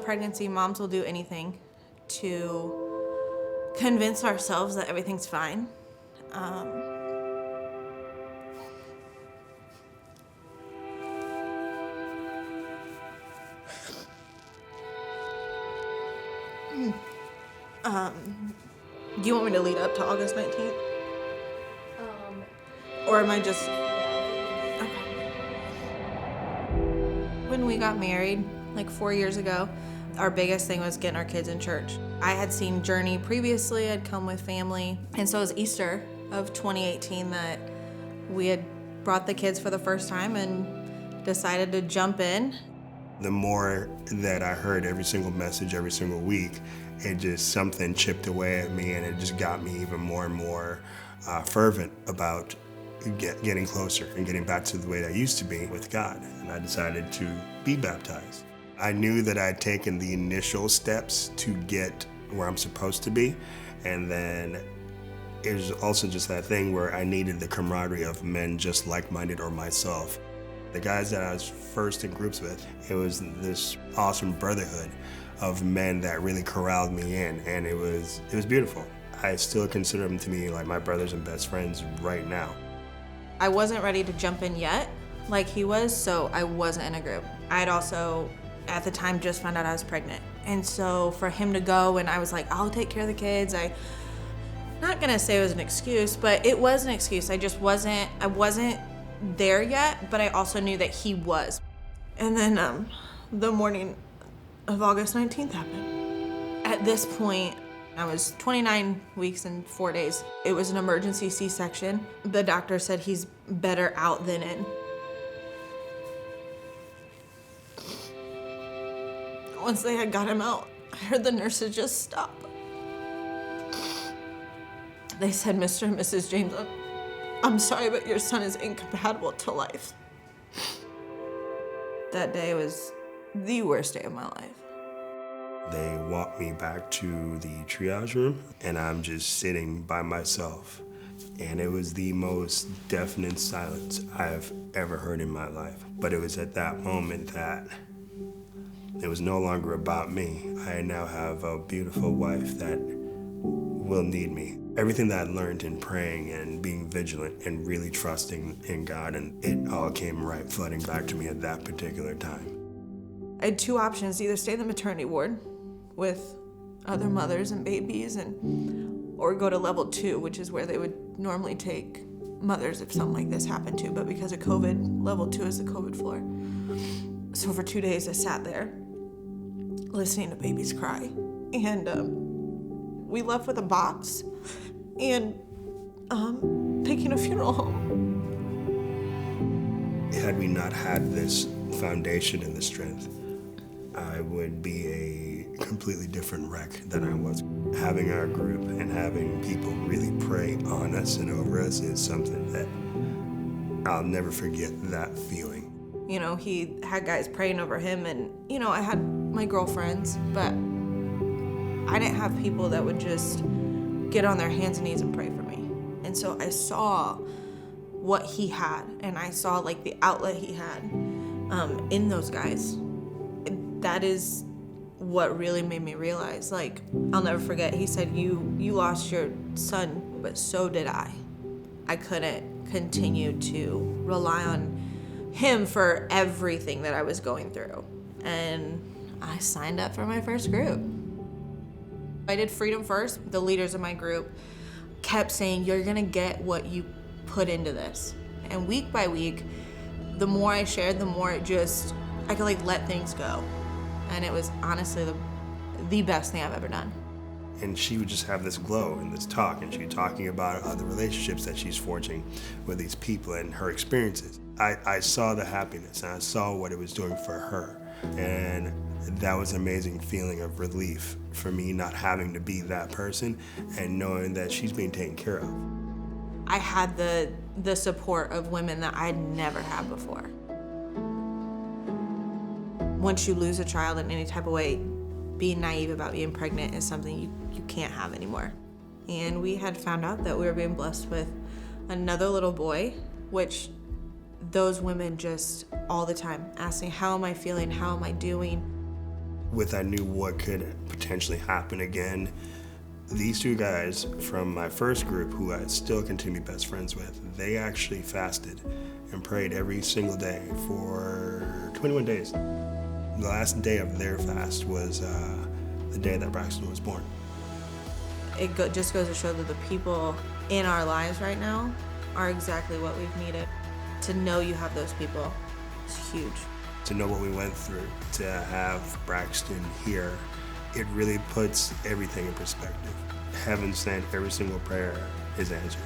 Pregnancy, moms will do anything to convince ourselves that everything's fine. Do you want me to lead up to August 19th? Or am I just... Okay. When we got married, like 4 years ago, our biggest thing was getting our kids in church. I had seen Journey previously, I'd come with family, and so it was Easter of 2018 that we had brought the kids for the first time and decided to jump in. The more that I heard every single message every single week, it just something chipped away at me, and it just got me even more and more fervent about getting closer and getting back to the way that I used to be with God. And I decided to be baptized. I knew that I'd taken the initial steps to get where I'm supposed to be, and then it was also just that thing where I needed the camaraderie of men just like-minded or myself. The guys that I was first in groups with, it was this awesome brotherhood of men that really corralled me in, and it was beautiful. I still consider them to me like my brothers and best friends right now. I wasn't ready to jump in yet, like he was, so I wasn't in a group. I had also, at the time, just found out I was pregnant. And so for him to go, and I was like, I'll take care of the kids. Not gonna say it was an excuse, but it was an excuse. I wasn't there yet, but I also knew that he was. And then the morning of August 19th happened. At this point, I was 29 weeks and 4 days. It was an emergency C-section. The doctor said he's better out than in. Once they had got him out, I heard the nurses just stop. They said, Mr. and Mrs. James, I'm sorry, but your son is incompatible to life. That day was the worst day of my life. They walked me back to the triage room, and I'm just sitting by myself. And it was the most deafening silence I have ever heard in my life. But it was at that moment that it was no longer about me. I now have a beautiful wife that will need me. Everything that I learned in praying and being vigilant and really trusting in God, and it all came right flooding back to me at that particular time. I had two options: either stay in the maternity ward with other mothers and babies, or go to level 2, which is where they would normally take mothers if something like this happened to. But because of COVID, level 2 is the COVID floor. So for 2 days I sat there listening to babies cry. And we left with a box and taking a funeral home. Had we not had this foundation and this strength, I would be a completely different wreck than I was. Having our group and having people really pray on us and over us is something that I'll never forget that feeling. He had guys praying over him, and, I had my girlfriends, but I didn't have people that would just get on their hands and knees and pray for me. And so I saw what he had, and I saw the outlet he had in those guys. That is what really made me realize, I'll never forget, he said, you lost your son, but so did I. I couldn't continue to rely on him for everything that I was going through. And I signed up for my first group. I did Freedom First. The leaders of my group kept saying, you're gonna get what you put into this. And week by week, the more I shared, the more I could let things go. And it was honestly the best thing I've ever done. And she would just have this glow and this talk, and she'd be talking about the relationships that she's forging with these people and her experiences. I saw the happiness, and I saw what it was doing for her. And that was an amazing feeling of relief for me, not having to be that person and knowing that she's being taken care of. I had the support of women that I'd never had before. Once you lose a child in any type of way, being naive about being pregnant is something you can't have anymore. And we had found out that we were being blessed with another little boy, which those women just all the time asked me, how am I feeling? How am I doing? with I knew what could potentially happen again. These two guys from my first group, who I still continue to be best friends with, they actually fasted and prayed every single day for 21 days. The last day of their fast was the day that Braxton was born. Just goes to show that the people in our lives right now are exactly what we've needed. To know you have those people is huge. To know what we went through, to have Braxton here, it really puts everything in perspective. Heaven sent, every single prayer is answered.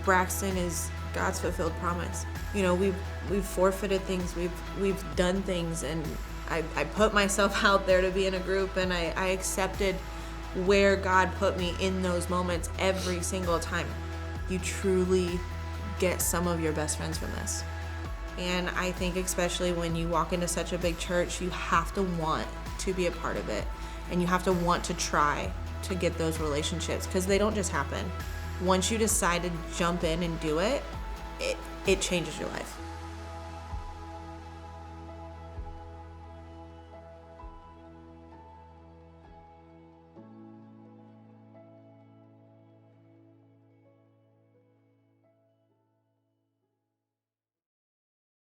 Braxton is God's fulfilled promise. You know, we've forfeited things, we've done things, and I put myself out there to be in a group, and I accepted where God put me in those moments every single time. You truly get some of your best friends from this. And I think especially when you walk into such a big church, you have to want to be a part of it. And you have to want to try to get those relationships, because they don't just happen. Once you decide to jump in and do it, it changes your life.